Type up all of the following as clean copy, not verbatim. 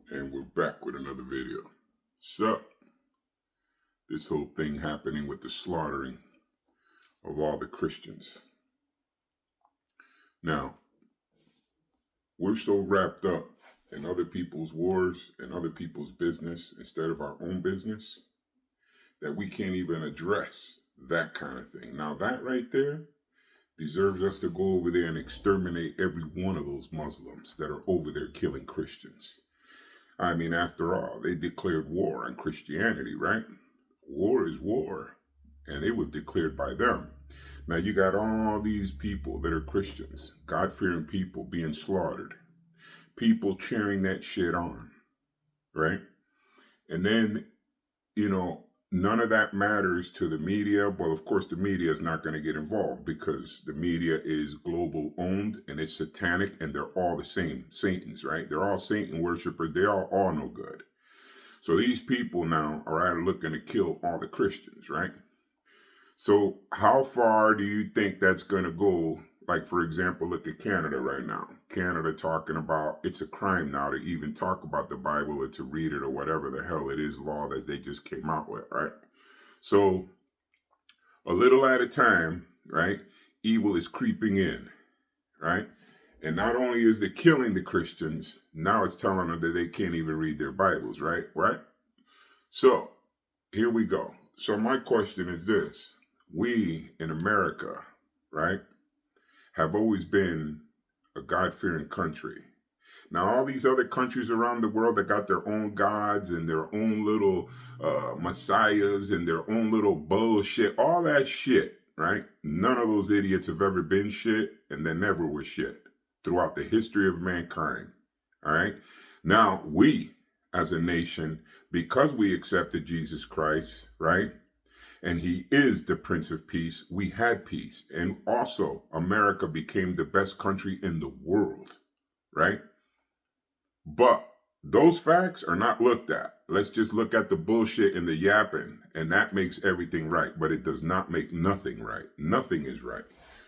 And we're back with another video. So, this whole thing happening with the slaughtering of all the Christians. Now, we're so wrapped up in other people's wars and other people's business instead of our own business that we can't even address that kind of thing. Now, that right there deserves us to go over there and exterminate every one of those Muslims that are over there killing Christians. I mean, after all, they declared war on Christianity, right? War is war, and it was declared by them. Now you got all these people that are Christians, God-fearing people being slaughtered, people cheering that shit on, right? And then, none of that matters to the media. Well, of course, the media is not going to get involved because the media is global owned and it's satanic, and they're all the same Satans, right? They're all Satan worshipers. They all no good. So these people now are out looking to kill all the Christians, right? So how far do you think that's going to go? Like, for example, look at Canada right now. Canada talking about it's a crime now to even talk about the Bible or to read it or whatever the hell it is law that they just came out with, right? So a little at a time, right? Evil is creeping in, right? And not only is it killing the Christians, now it's telling them that they can't even read their Bibles, right? Right? So here we go. So my question is this. We in America, right, have always been a God-fearing country. Now, all these other countries around the world that got their own gods and their own little messiahs and their own little bullshit, all that shit, right? None of those idiots have ever been shit, and they never were shit throughout the history of mankind, all right? Now, we as a nation, because we accepted Jesus Christ, right? And he is the Prince of Peace, we had peace. And also, America became the best country in the world, right? But those facts are not looked at. Let's just look at the bullshit and the yapping, and that makes everything right. But it does not make nothing right. Nothing is right.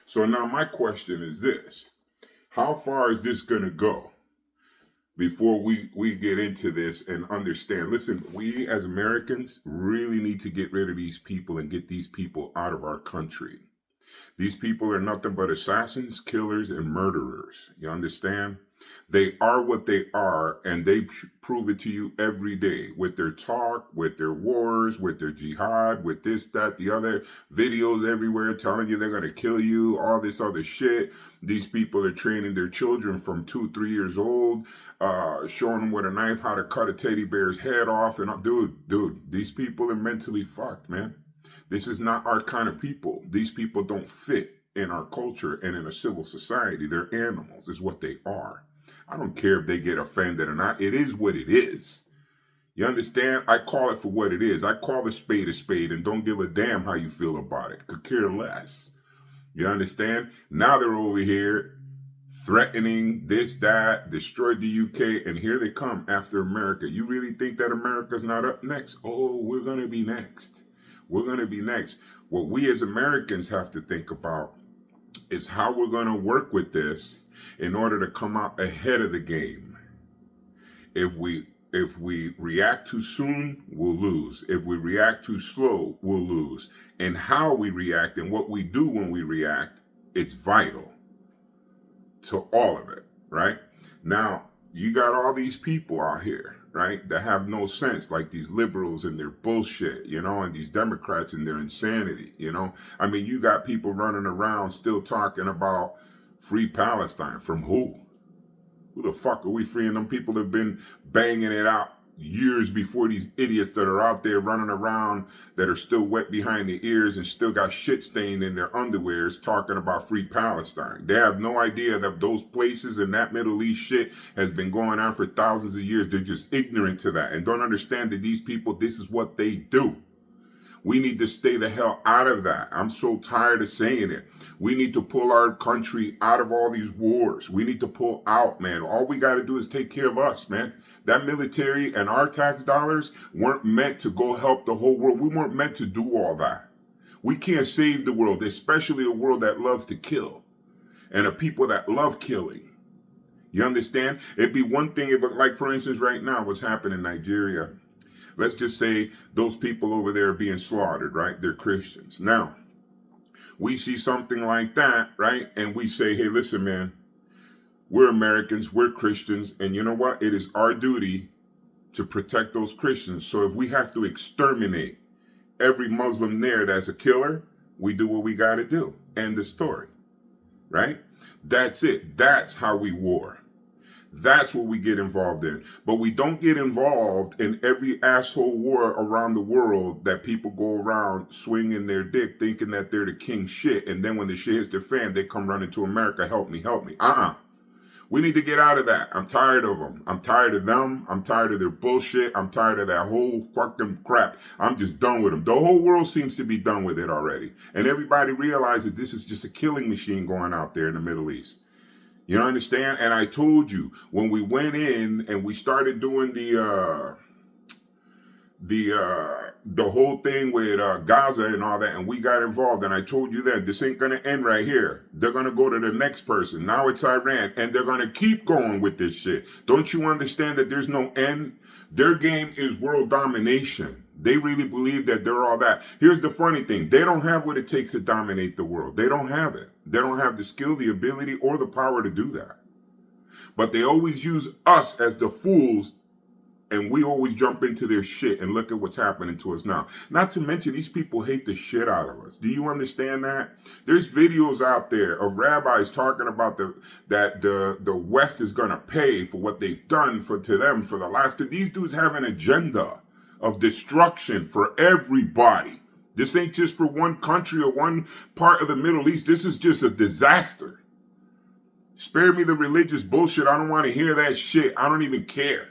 So now my question is this. How far is this going to go before we get into this and understand? Listen, we as Americans really need to get rid of these people and get these people out of our country. These people are nothing but assassins, killers, and murderers. You understand? They are what they are, and they prove it to you every day with their talk, with their wars, with their jihad, with this, that, the other, videos everywhere telling you they're going to kill you, all this other shit. These people are training their children from 2, 3 years old, showing them with a knife how to cut a teddy bear's head off. And dude, these people are mentally fucked, man. This is not our kind of people. These people don't fit in our culture and in a civil society. They're animals, is what they are. I don't care if they get offended or not. It is what it is. You understand? I call it for what it is. I call a spade and don't give a damn how you feel about it. Could care less. You understand? Now they're over here threatening this, that, destroyed the UK, and here they come after America. You really think that America's not up next? Oh, we're going to be next. We're going to be next. What we as Americans have to think about is how we're going to work with this in order to come out ahead of the game. If we react too soon, we'll lose. If we react too slow, we'll lose. And how we react and what we do when we react, it's vital to all of it, right? Now, you got all these people out here, right, that have no sense, like these liberals and their bullshit, and these Democrats and their insanity, I mean, you got people running around still talking about free Palestine. From who? Who the fuck are we freeing? Them people have been banging it out years before these idiots that are out there running around that are still wet behind the ears and still got shit stained in their underwears talking about free Palestine. They have no idea that those places and that Middle East shit has been going on for thousands of years. They're just ignorant to that and don't understand that these people, this is what they do. We need to stay the hell out of that. I'm so tired of saying it. We need to pull our country out of all these wars. We need to pull out, man. All we got to do is take care of us, man. That military and our tax dollars weren't meant to go help the whole world. We weren't meant to do all that. We can't save the world, especially a world that loves to kill and a people that love killing. You understand? It'd be one thing if, like, for instance, right now, what's happening in Nigeria. Let's just say those people over there are being slaughtered, right? They're Christians. Now, we see something like that, right? And we say, hey, listen, man, we're Americans, we're Christians, and you know what? It is our duty to protect those Christians. So if we have to exterminate every Muslim there that's a killer, we do what we got to do. End the story, right? That's it. That's how we war. That's what we get involved in. But we don't get involved in every asshole war around the world that people go around swinging their dick thinking that they're the king shit. And then when the shit hits their fan, they come running to America, help me, help me. We need to get out of that. I'm tired of them. I'm tired of them. I'm tired of their bullshit. I'm tired of that whole fucking crap. I'm just done with them. The whole world seems to be done with it already. And everybody realizes this is just a killing machine going out there in the Middle East. You understand? And I told you, when we went in and we started doing the whole thing with Gaza and all that, and we got involved, and I told you that this ain't gonna end right here. They're gonna go to the next person. Now it's Iran, and they're gonna keep going with this shit. Don't you understand that there's no end? Their game is world domination. They really believe that they're all that. Here's the funny thing. They don't have what it takes to dominate the world. They don't have it. They don't have the skill, the ability, or the power to do that. But they always use us as the fools, and we always jump into their shit, and look at what's happening to us now. Not to mention, these people hate the shit out of us. Do you understand that? There's videos out there of rabbis talking about that the West is going to pay for what they've done to them for the last. These dudes have an agenda of destruction for everybody. This ain't just for one country or one part of the Middle East. This is just a disaster. Spare me the religious bullshit. I don't want to hear that shit. I don't even care.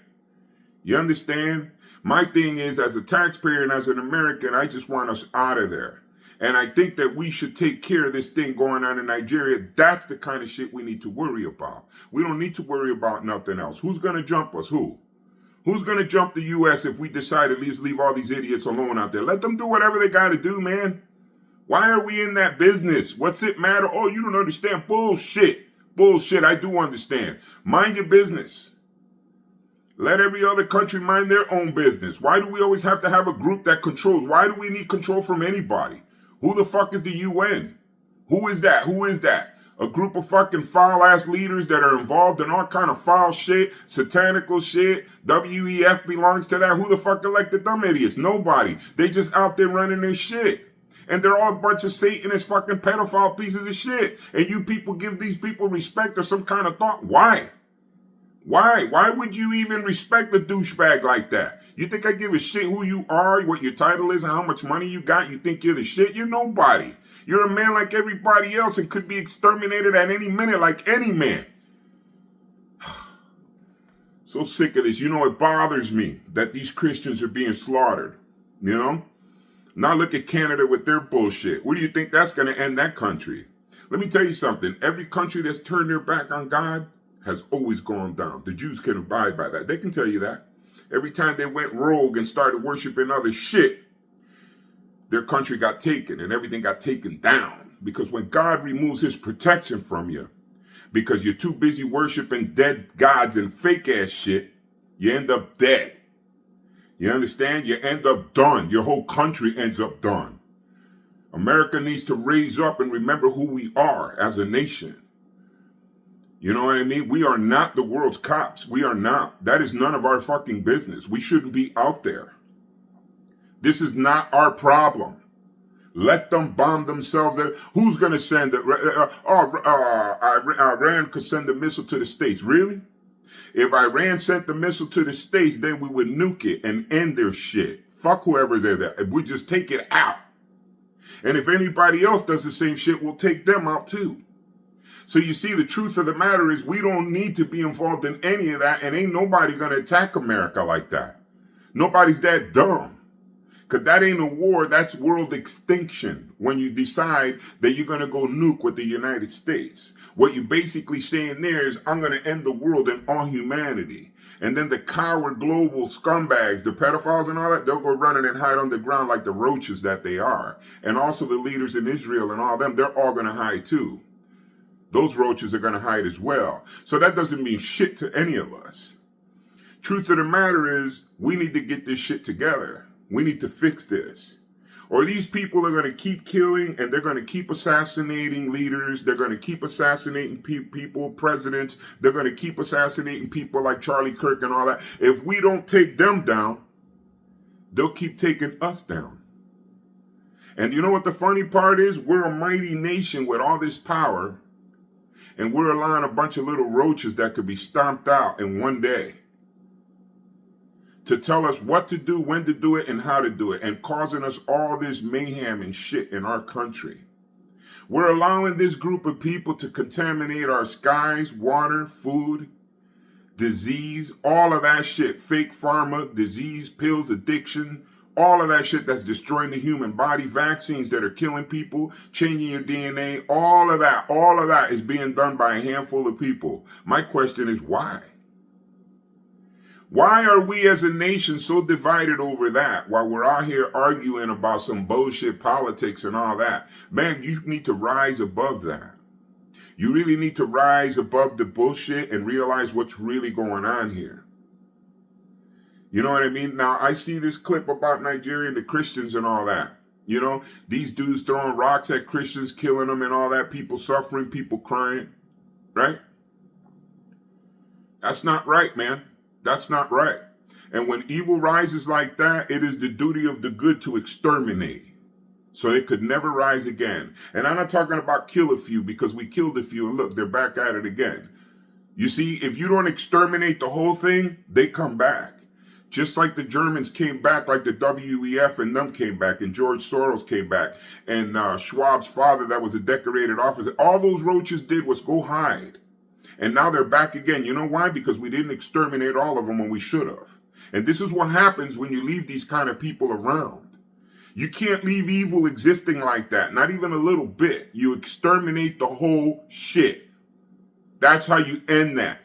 You understand? My thing is, as a taxpayer and as an American, I just want us out of there. And I think that we should take care of this thing going on in Nigeria. That's the kind of shit we need to worry about. We don't need to worry about nothing else. Who's going to jump us? Who? Who's going to jump the U.S. if we decide to leave all these idiots alone out there? Let them do whatever they got to do, man. Why are we in that business? What's it matter? Oh, you don't understand. Bullshit. Bullshit. I do understand. Mind your business. Let every other country mind their own business. Why do we always have to have a group that controls? Why do we need control from anybody? Who the fuck is the UN? Who is that? Who is that? A group of fucking foul-ass leaders that are involved in all kind of foul shit, satanical shit. WEF belongs to that. Who the fuck elected them idiots? Nobody. They just out there running their shit. And they're all a bunch of Satanist fucking pedophile pieces of shit. And you people give these people respect or some kind of thought. Why? Why? Why would you even respect a douchebag like that? You think I give a shit who you are, what your title is, and how much money you got? You think you're the shit? You're nobody. You're a man like everybody else and could be exterminated at any minute like any man. So sick of this. You know, it bothers me that these Christians are being slaughtered. You know? Now look at Canada with their bullshit. Where do you think that's going to end that country? Let me tell you something. Every country that's turned their back on God has always gone down. The Jews can abide by that. They can tell you that. Every time they went rogue and started worshiping other shit, their country got taken and everything got taken down. Because when God removes his protection from you, because you're too busy worshiping dead gods and fake ass shit, you end up dead. You understand? You end up done. Your whole country ends up done. America needs to raise up and remember who we are as a nation. You know what I mean? We are not the world's cops. We are not. That is none of our fucking business. We shouldn't be out there. This is not our problem. Let them bomb themselves. Who's going to send it? Iran could send a missile to the States. Really? If Iran sent the missile to the States, then we would nuke it and end their shit. Fuck whoever's there. We just take it out. And if anybody else does the same shit, we'll take them out too. So you see, the truth of the matter is we don't need to be involved in any of that, and ain't nobody going to attack America like that. Nobody's that dumb. Because that ain't a war, that's world extinction when you decide that you're going to go nuke with the United States. What you're basically saying there is, I'm going to end the world and all humanity. And then the coward global scumbags, the pedophiles and all that, they'll go running and hide underground like the roaches that they are. And also the leaders in Israel and all them, they're all going to hide too. those roaches are going to hide as well. So that doesn't mean shit to any of us. Truth of the matter is, we need to get this shit together. We need to fix this. Or these people are going to keep killing, and they're going to keep assassinating leaders. They're going to keep assassinating people, presidents. They're going to keep assassinating people like Charlie Kirk and all that. If we don't take them down, they'll keep taking us down. And you know what the funny part is? We're a mighty nation with all this power, and we're allowing a bunch of little roaches that could be stomped out in one day to tell us what to do, when to do it, and how to do it, and causing us all this mayhem and shit in our country. We're allowing this group of people to contaminate our skies, water, food, disease, all of that shit, fake pharma, disease, pills, addiction, all of that shit that's destroying the human body, vaccines that are killing people, changing your DNA, all of that is being done by a handful of people. My question is why? Why are we as a nation so divided over that while we're out here arguing about some bullshit politics and all that? Man, you need to rise above that. You really need to rise above the bullshit and realize what's really going on here. You know what I mean? Now, I see this clip about Nigeria and the Christians and all that. You know, these dudes throwing rocks at Christians, killing them and all that, people suffering, people crying, right? That's not right, man. That's not right. And when evil rises like that, it is the duty of the good to exterminate, so it could never rise again. And I'm not talking about kill a few, because we killed a few and look, they're back at it again. You see, if you don't exterminate the whole thing, they come back. Just like the Germans came back, like the WEF and them came back, and George Soros came back, and Schwab's father that was a decorated officer. All those roaches did was go hide. And now they're back again. You know why? Because we didn't exterminate all of them when we should have. And this is what happens when you leave these kind of people around. You can't leave evil existing like that, not even a little bit. You exterminate the whole shit. That's how you end that.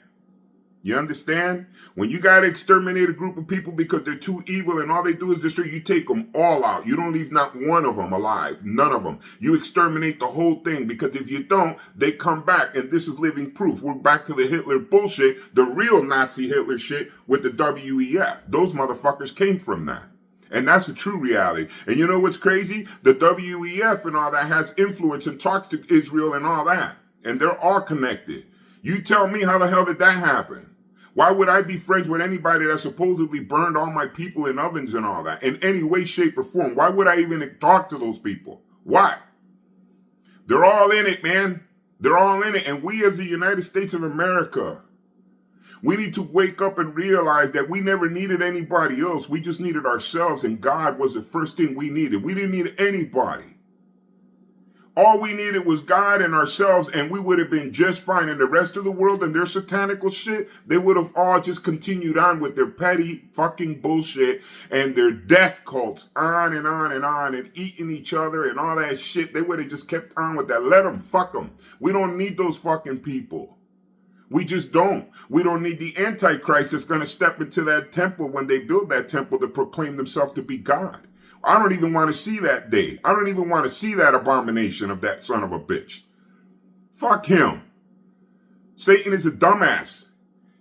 You understand? When you got to exterminate a group of people because they're too evil and all they do is destroy, you take them all out. You don't leave not one of them alive. None of them. You exterminate the whole thing, because if you don't, they come back. And this is living proof. We're back to the Hitler bullshit, the real Nazi Hitler shit with the WEF. Those motherfuckers came from that. And that's the true reality. And you know what's crazy? The WEF and all that has influence and talks to Israel and all that. And they're all connected. You tell me, how the hell did that happen? Why would I be friends with anybody that supposedly burned all my people in ovens and all that in any way, shape, or form? Why would I even talk to those people? Why? They're all in it, man. They're all in it. And we as the United States of America, we need to wake up and realize that we never needed anybody else. We just needed ourselves, and God was the first thing we needed. We didn't need anybody. All we needed was God and ourselves, and we would have been just fine. And the rest of the world and their satanical shit, they would have all just continued on with their petty fucking bullshit and their death cults on and on and on, and eating each other and all that shit. They would have just kept on with that. Let them, fuck them. We don't need those fucking people. We just don't. We don't need the Antichrist that's going to step into that temple when they build that temple to proclaim themselves to be God. I don't even want to see that day. I don't even want to see that abomination of that son of a bitch. Fuck him. Satan is a dumbass.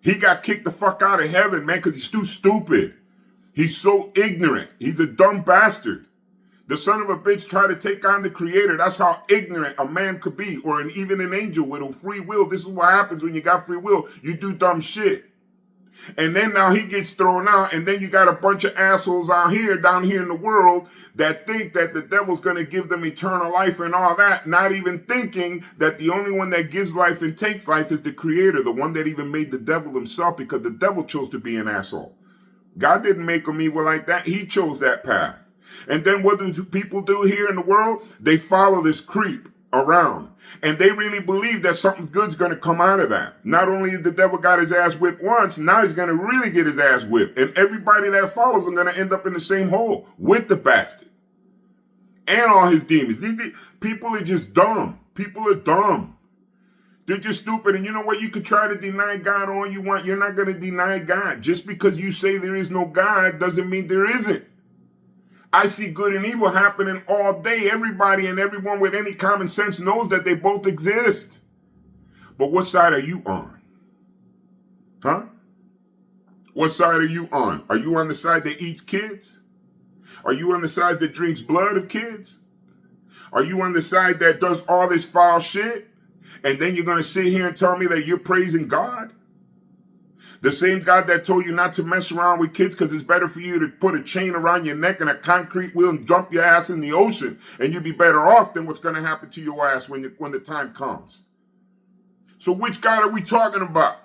He got kicked the fuck out of heaven, man, because he's too stupid. He's so ignorant. He's a dumb bastard. The son of a bitch tried to take on the creator. That's how ignorant a man could be, or even an angel with free will. This is what happens when you got free will. You do dumb shit. And then now he gets thrown out, and then you got a bunch of assholes down here in the world that think that the devil's going to give them eternal life and all that, not even thinking that the only one that gives life and takes life is the creator, the one that even made the devil himself, because the devil chose to be an asshole. God didn't make him evil like that. He chose that path. And then what do people do here in the world? They follow this creep around. And they really believe that something good's going to come out of that. Not only the devil got his ass whipped once, now he's going to really get his ass whipped. And everybody that follows him going to end up in the same hole with the bastard. And all his demons. People are just dumb. People are dumb. They're just stupid. And you know what? You could try to deny God all you want. You're not going to deny God. Just because you say there is no God doesn't mean there isn't. I see good and evil happening all day. Everybody and everyone with any common sense knows that they both exist. But what side are you on? Huh? What side are you on? Are you on the side that eats kids? Are you on the side that drinks blood of kids? Are you on the side that does all this foul shit? And then you're going to sit here and tell me that you're praising God? The same God that told you not to mess around with kids because it's better for you to put a chain around your neck and a concrete wheel and dump your ass in the ocean, and you'd be better off than what's going to happen to your ass when the time comes. So which God are we talking about?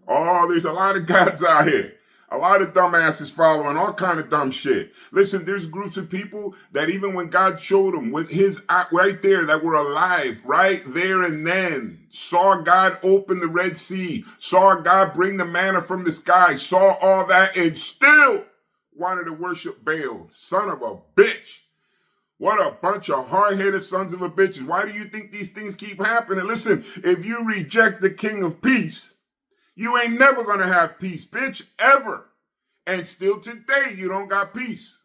Oh, there's a lot of gods out here. A lot of dumbasses following all kind of dumb shit. Listen, there's groups of people that even when God showed them with his right there that were alive, right there and then, saw God open the Red Sea, saw God bring the manna from the sky, saw all that and still wanted to worship Baal. Son of a bitch. What a bunch of hard-headed sons of a bitches. Why do you think these things keep happening? Listen, if you reject the King of Peace, you ain't never gonna have peace, bitch, ever. And still today, you don't got peace.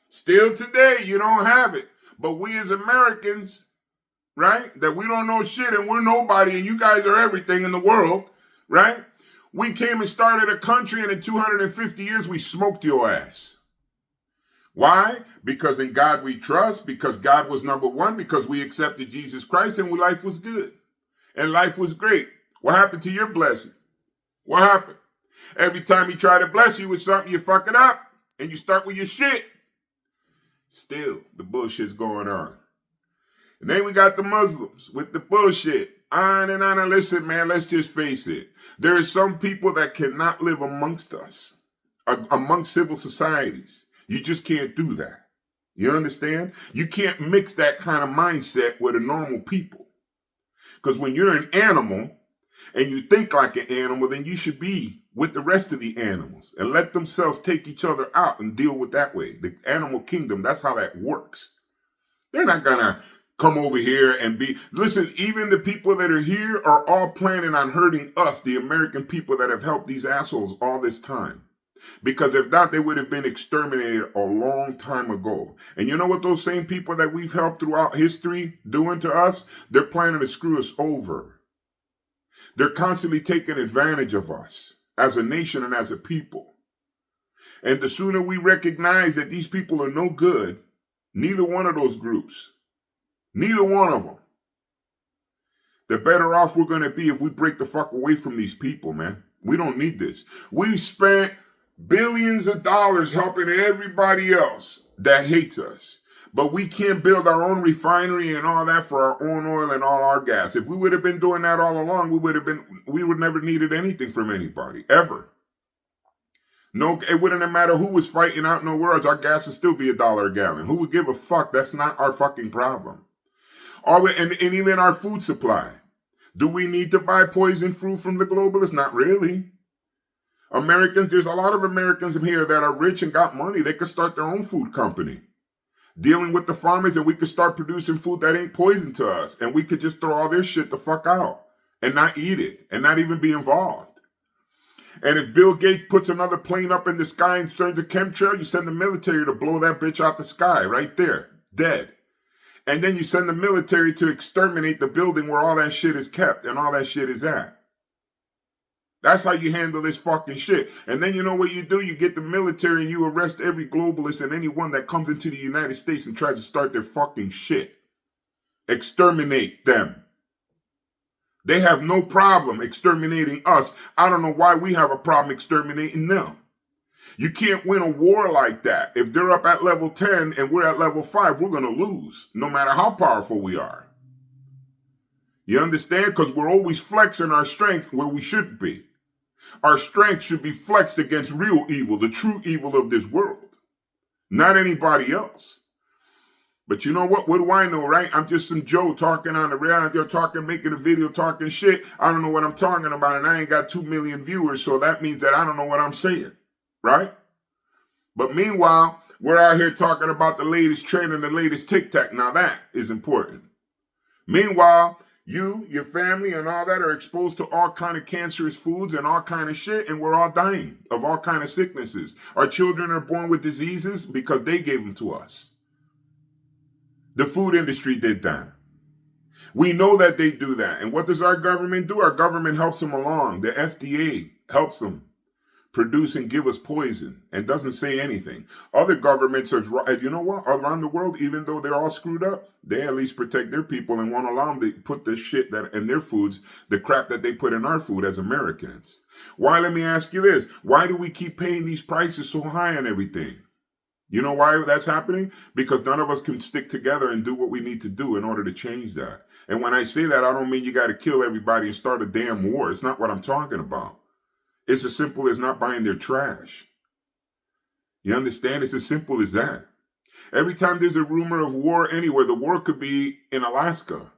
Still today, you don't have it. But we as Americans, right, that we don't know shit and we're nobody and you guys are everything in the world, right? We came and started a country and in 250 years, we smoked your ass. Why? Because in God we trust, because God was number one, because we accepted Jesus Christ and life was good. And life was great. What happened to your blessing? What happened? Every time he try to bless you with something, you fuck it up and you start with your shit. Still, the bullshit's going on. And then we got the Muslims with the bullshit. On and on. And listen, man, let's just face it. There are some people that cannot live amongst us, amongst civil societies. You just can't do that. You understand? You can't mix that kind of mindset with a normal people. Because when you're an animal, and you think like an animal, then you should be with the rest of the animals and let themselves take each other out and deal with that way. The animal kingdom, that's how that works. They're not going to come over here and be... Listen, even the people that are here are all planning on hurting us, the American people that have helped these assholes all this time. Because if not, they would have been exterminated a long time ago. And you know what those same people that we've helped throughout history doing to us? They're planning to screw us over. They're constantly taking advantage of us as a nation and as a people. And the sooner we recognize that these people are no good, neither one of those groups, neither one of them, the better off we're going to be if we break the fuck away from these people, man. We don't need this. We've spent billions of dollars helping everybody else that hates us. But we can't build our own refinery and all that for our own oil and all our gas. If we would have been doing that all along, we would never needed anything from anybody, ever. No, it wouldn't have mattered who was fighting out no words. Our gas would still be $1 a gallon. Who would give a fuck? That's not our fucking problem. And even our food supply. Do we need to buy poison fruit from the globalists? Not really. Americans, there's a lot of Americans in here that are rich and got money. They could start their own food company. Dealing with the farmers, and we could start producing food that ain't poison to us. And we could just throw all this shit the fuck out and not eat it and not even be involved. And if Bill Gates puts another plane up in the sky and turns a chemtrail, you send the military to blow that bitch out the sky right there, dead. And then you send the military to exterminate the building where all that shit is kept and all that shit is at. That's how you handle this fucking shit. And then you know what you do? You get the military and you arrest every globalist and anyone that comes into the United States and tries to start their fucking shit. Exterminate them. They have no problem exterminating us. I don't know why we have a problem exterminating them. You can't win a war like that. If they're up at level 10 and we're at level 5, we're going to lose, no matter how powerful we are. You understand? Because we're always flexing our strength where we shouldn't be. Our strength should be flexed against real evil, the true evil of this world, not anybody else. But you know what? What do I know, right? I'm just some Joe talking on the radio, making a video, talking shit. I don't know what I'm talking about, and I ain't got 2 million viewers, so that means that I don't know what I'm saying, right? But meanwhile, we're out here talking about the latest trend and the latest TikTok. Now that is important. Meanwhile, you, your family, and all that are exposed to all kind of cancerous foods and all kind of shit, and we're all dying of all kind of sicknesses. Our children are born with diseases because they gave them to us. The food industry did that. We know that they do that. And what does our government do? Our government helps them along. The FDA helps them produce and give us poison and doesn't say anything. Other governments are, you know what, around the world, even though they're all screwed up, they at least protect their people and won't allow them to put the shit that in their foods, the crap that they put in our food as Americans. Why? Let me ask you this. Why do we keep paying these prices so high on everything? You know why that's happening? Because none of us can stick together and do what we need to do in order to change that. And when I say that, I don't mean you got to kill everybody and start a damn war. It's not what I'm talking about. It's as simple as not buying their trash. You understand? It's as simple as that. Every time there's a rumor of war anywhere, the war could be in Alaska,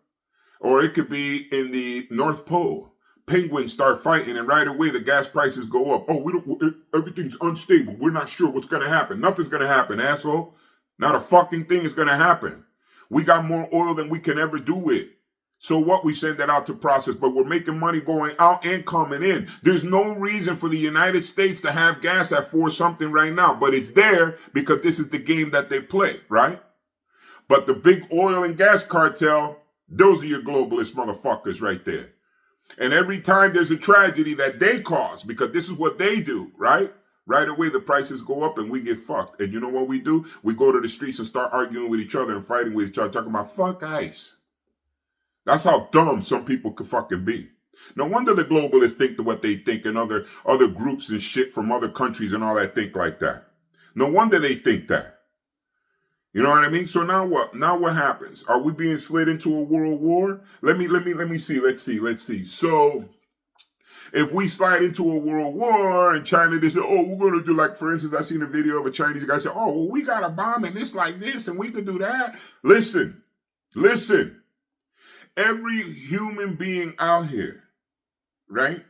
or it could be in the North Pole. Penguins start fighting, and right away the gas prices go up. Oh, everything's unstable. We're not sure what's going to happen. Nothing's going to happen, asshole. Not a fucking thing is going to happen. We got more oil than we can ever do with. So what? We send that out to process, but we're making money going out and coming in. There's no reason for the United States to have gas at 4 something right now, but it's there because this is the game that they play, right? But the big oil and gas cartel, those are your globalist motherfuckers right there. And every time there's a tragedy that they cause, because this is what they do, right? Right away the prices go up and we get fucked. And you know what we do? We go to the streets and start arguing with each other and fighting with each other, talking about fuck ICE. That's how dumb some people could fucking be. No wonder the globalists think what they think, and other groups and shit from other countries and all that think like that. No wonder they think that. You know what I mean? So now what? Now what happens? Are we being slid into a world war? Let me see. Let's see. So if we slide into a world war and China, they say, oh, we're going to do, like, for instance, I seen a video of a Chinese guy say, oh, well, we got a bomb and it's like this and we could do that. Listen. Every human being out here, right,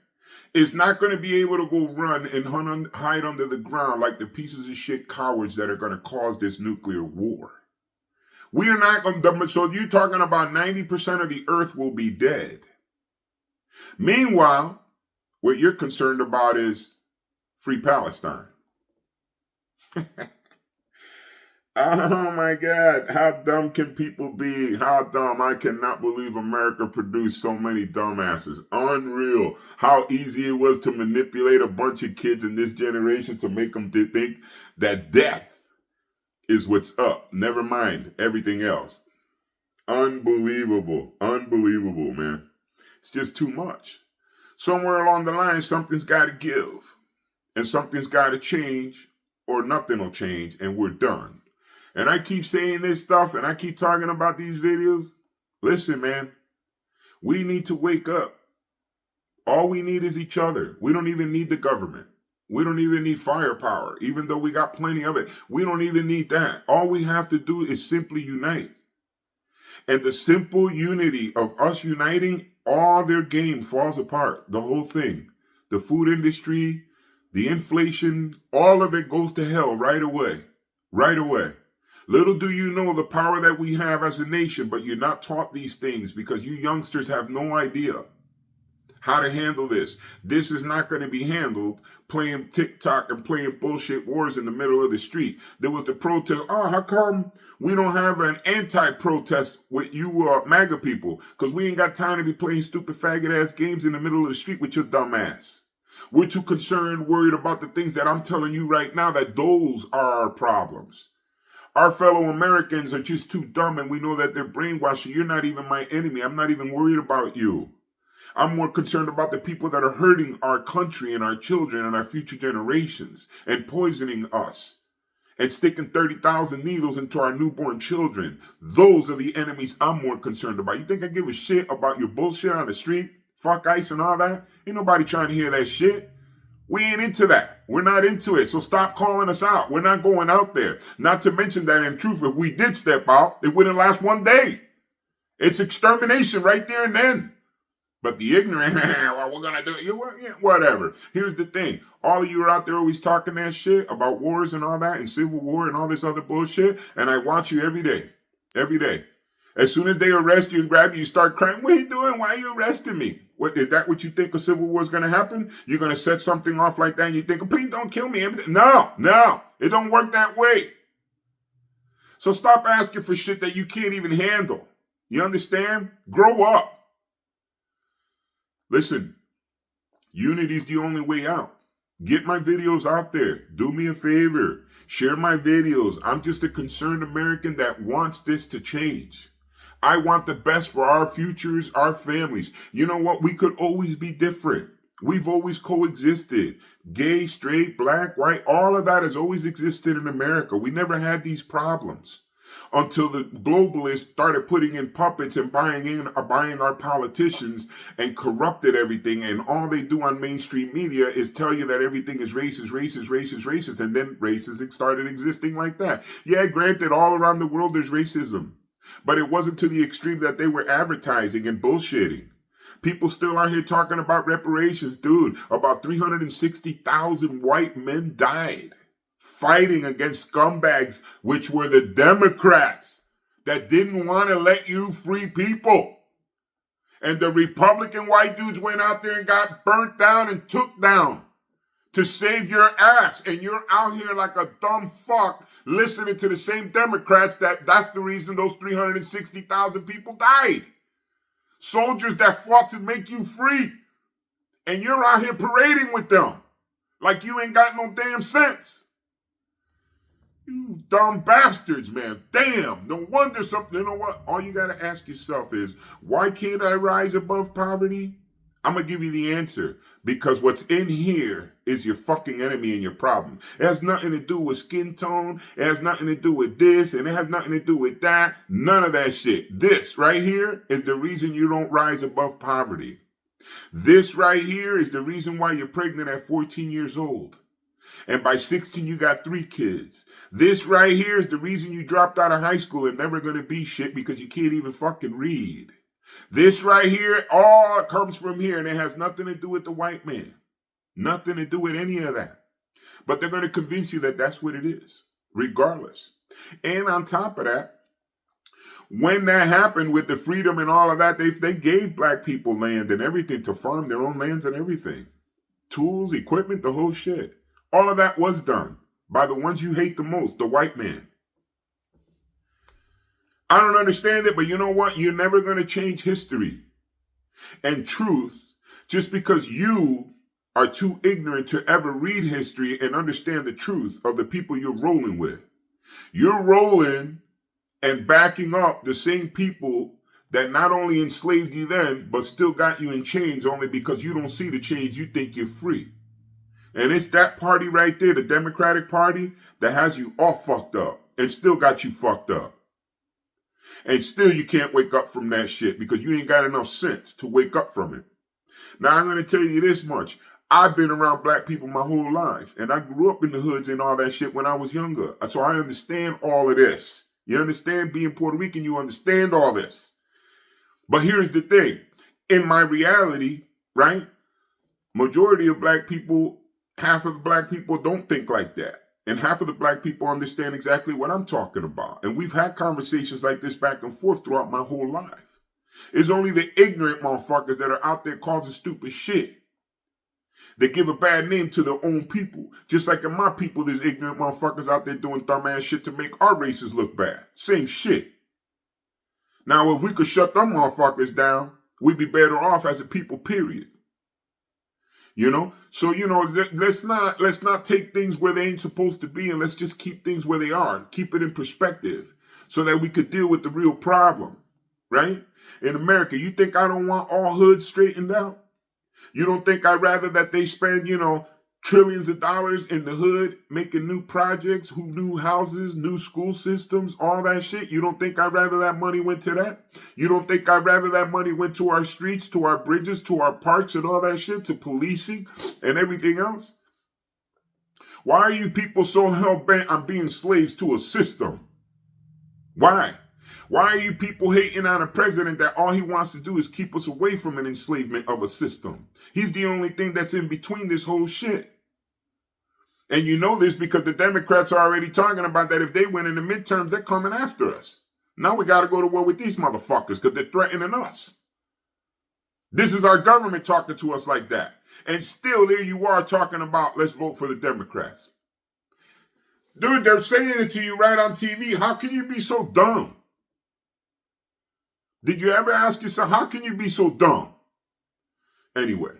is not going to be able to go run and hide under the ground like the pieces of shit cowards that are going to cause this nuclear war. We are not going to, so you're talking about 90% of the earth will be dead. Meanwhile, what you're concerned about is free Palestine. Oh my God, how dumb can people be? How dumb. I cannot believe America produced so many dumbasses. Unreal. How easy it was to manipulate a bunch of kids in this generation to make them think that death is what's up. Never mind everything else. Unbelievable, man. It's just too much. Somewhere along the line, something's got to give. And something's got to change, or nothing will change, and we're done. And I keep saying this stuff, and I keep talking about these videos. Listen, man, we need to wake up. All we need is each other. We don't even need the government. We don't even need firepower, even though we got plenty of it. We don't even need that. All we have to do is simply unite. And the simple unity of us uniting, all their game falls apart. The whole thing. The food industry, the inflation, all of it goes to hell right away. Right away. Little do you know the power that we have as a nation, but you're not taught these things because you youngsters have no idea how to handle this. This is not going to be handled playing TikTok and playing bullshit wars in the middle of the street. There was the protest. Oh, how come we don't have an anti-protest with you MAGA people? Because we ain't got time to be playing stupid faggot-ass games in the middle of the street with your dumb ass. We're too concerned, worried about the things that I'm telling you right now, that those are our problems. Our fellow Americans are just too dumb, and we know that they're brainwashed. You're not even my enemy. I'm not even worried about you. I'm more concerned about the people that are hurting our country and our children and our future generations and poisoning us and sticking 30,000 needles into our newborn children. Those are the enemies I'm more concerned about. You think I give a shit about your bullshit on the street? Fuck ICE and all that? Ain't nobody trying to hear that shit. We ain't into that. We're not into it. So stop calling us out. We're not going out there. Not to mention that in truth, if we did step out, it wouldn't last one day. It's extermination right there and then. But the ignorant, well, we're going to do it. Whatever. Here's the thing. All of you are out there always talking that shit about wars and all that and civil war and all this other bullshit. And I watch you every day. Every day. As soon as they arrest you and grab you, you start crying. What are you doing? Why are you arresting me? What, is that what you think a civil war is going to happen? You're going to set something off like that and you think, please don't kill me. No. It don't work that way. So stop asking for shit that you can't even handle. You understand? Grow up. Listen, unity is the only way out. Get my videos out there. Do me a favor. Share my videos. I'm just a concerned American that wants this to change. I want the best for our futures, our families. You know what? We could always be different. We've always coexisted. Gay, straight, black, white, all of that has always existed in America. We never had these problems until the globalists started putting in puppets and buying our politicians and corrupted everything. And all they do on mainstream media is tell you that everything is racist. And then racism started existing like that. Yeah, granted, all around the world there's racism. But it wasn't to the extreme that they were advertising and bullshitting. People still out here talking about reparations. Dude, about 360,000 white men died fighting against scumbags, which were the Democrats that didn't want to let you free people. And the Republican white dudes went out there and got burnt down and took down to save your ass. And you're out here like a dumb fuck listening to the same Democrats that's the reason those 360,000 people died. Soldiers that fought to make you free. And you're out here parading with them like you ain't got no damn sense. You dumb bastards, man. Damn. No wonder something. You know what? All you got to ask yourself is, why can't I rise above poverty? I'm going to give you the answer. Because what's in here is your fucking enemy and your problem. It has nothing to do with skin tone. It has nothing to do with this. And it has nothing to do with that. None of that shit. This right here is the reason you don't rise above poverty. This right here is the reason why you're pregnant at 14 years old. And by 16, you got 3 kids. This right here is the reason you dropped out of high school and never going to be shit because you can't even fucking read. This right here, all comes from here, and it has nothing to do with the white man. Nothing to do with any of that. But they're going to convince you that that's what it is, regardless. And on top of that, when that happened with the freedom and all of that, they gave black people land and everything to farm their own lands and everything. Tools, equipment, the whole shit. All of that was done by the ones you hate the most, the white man. I don't understand it, but you know what? You're never going to change history and truth just because you are too ignorant to ever read history and understand the truth of the people you're rolling with. You're rolling and backing up the same people that not only enslaved you then, but still got you in chains only because you don't see the change. You think you're free. And it's that party right there, the Democratic Party, that has you all fucked up and still got you fucked up. And still you can't wake up from that shit because you ain't got enough sense to wake up from it. Now, I'm going to tell you this much. I've been around black people my whole life, and I grew up in the hoods and all that shit when I was younger. So I understand all of this. You understand? Being Puerto Rican, you understand all this. But here's the thing. In my reality, right, majority of black people, half of the black people don't think like that. And half of the black people understand exactly what I'm talking about. And we've had conversations like this back and forth throughout my whole life. It's only the ignorant motherfuckers that are out there causing stupid shit. They give a bad name to their own people. Just like in my people, there's ignorant motherfuckers out there doing dumbass shit to make our races look bad. Same shit. Now, if we could shut them motherfuckers down, we'd be better off as a people, period. You know, so, you know, let's not take things where they ain't supposed to be, and let's just keep things where they are. Keep it in perspective so that we could deal with the real problem, right? In America, you think I don't want all hoods straightened out? You don't think I'd rather that they spend, you know, trillions of dollars in the hood making new projects, new houses, new school systems, all that shit? You don't think I'd rather that money went to that? You don't think I'd rather that money went to our streets, to our bridges, to our parks and all that shit, to policing and everything else? Why are you people so hell-bent on being slaves to a system? Why? Why are you people hating on a president that all he wants to do is keep us away from an enslavement of a system? He's the only thing that's in between this whole shit. And you know this because the Democrats are already talking about that if they win in the midterms, they're coming after us. Now we got to go to war with these motherfuckers because they're threatening us. This is our government talking to us like that. And still there you are talking about let's vote for the Democrats. Dude, they're saying it to you right on TV. How can you be so dumb? Did you ever ask yourself, how can you be so dumb? Anyway,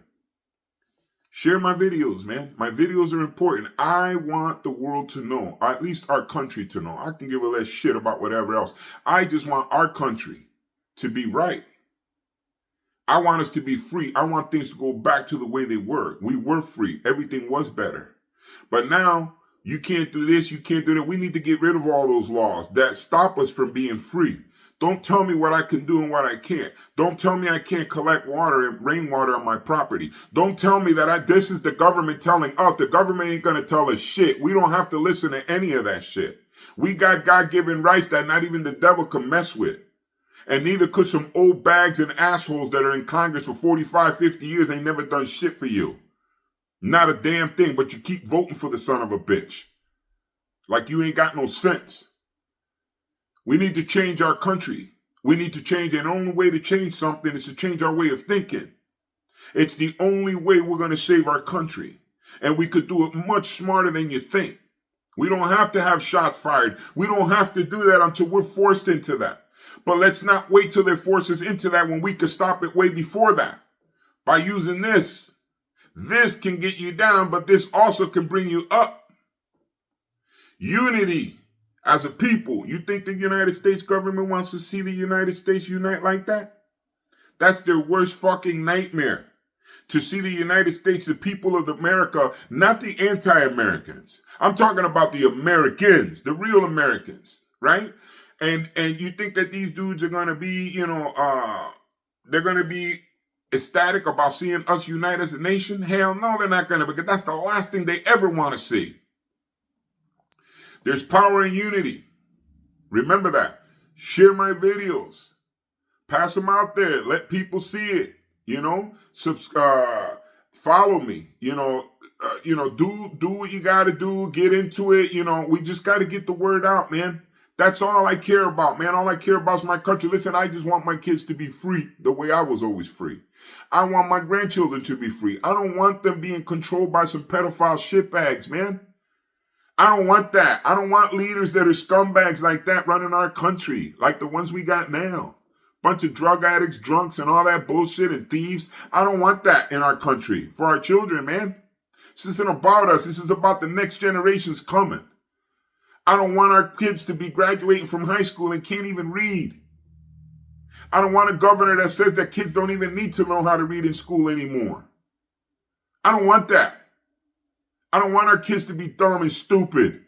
share my videos, man. My videos are important. I want the world to know, or at least our country to know. I can give a less shit about whatever else. I just want our country to be right. I want us to be free. I want things to go back to the way they were. We were free. Everything was better. But now, you can't do this, you can't do that. We need to get rid of all those laws that stop us from being free. Don't tell me what I can do and what I can't. Don't tell me I can't collect water and rainwater on my property. Don't tell me that this is the government telling us. The government ain't going to tell us shit. We don't have to listen to any of that shit. We got God-given rights that not even the devil can mess with. And neither could some old bags and assholes that are in Congress for 45, 50 years ain't never done shit for you. Not a damn thing, but you keep voting for the son of a bitch. Like you ain't got no sense. We need to change our country. We need to change, and the only way to change something is to change our way of thinking. It's the only way we're going to save our country. And we could do it much smarter than you think. We don't have to have shots fired. We don't have to do that until we're forced into that. But let's not wait till they force us into that when we could stop it way before that. By using this. This can get you down, but this also can bring you up. Unity as a people. You think the United States government wants to see the United States unite like that? That's their worst fucking nightmare. To see the United States, the people of America, not the anti-Americans. I'm talking about the Americans, the real Americans, right? And you think that these dudes are going to be, they're going to be ecstatic about seeing us unite as a nation? Hell no, they're not going to, because that's the last thing they ever want to see. There's power in unity. Remember that. Share my videos. Pass them out there. Let people see it. Follow me. Do what you got to do. Get into it. We just got to get the word out, man. That's all I care about, man. All I care about is my country. Listen, I just want my kids to be free the way I was always free. I want my grandchildren to be free. I don't want them being controlled by some pedophile shitbags, man. I don't want that. I don't want leaders that are scumbags like that running our country, like the ones we got now. Bunch of drug addicts, drunks, and all that bullshit and thieves. I don't want that in our country for our children, man. This isn't about us. This is about the next generations coming. I don't want our kids to be graduating from high school and can't even read. I don't want a governor that says that kids don't even need to know how to read in school anymore. I don't want that. I don't want our kids to be dumb and stupid.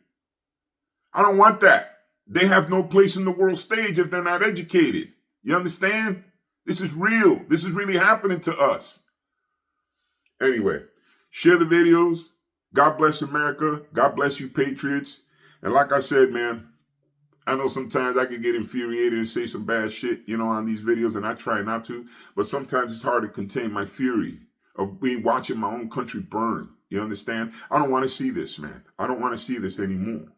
I don't want that. They have no place in the world stage if they're not educated. You understand? This is real. This is really happening to us. Anyway, share the videos. God bless America. God bless you, patriots. And like I said, man, I know sometimes I can get infuriated and say some bad shit, on these videos, and I try not to. But sometimes it's hard to contain my fury of watching my own country burn. You understand? I don't want to see this, man. I don't want to see this anymore.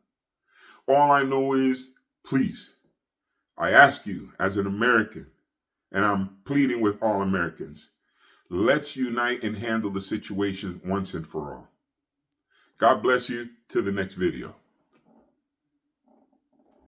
All I know is, please, I ask you as an American, and I'm pleading with all Americans, let's unite and handle the situation once and for all. God bless you. Till the next video.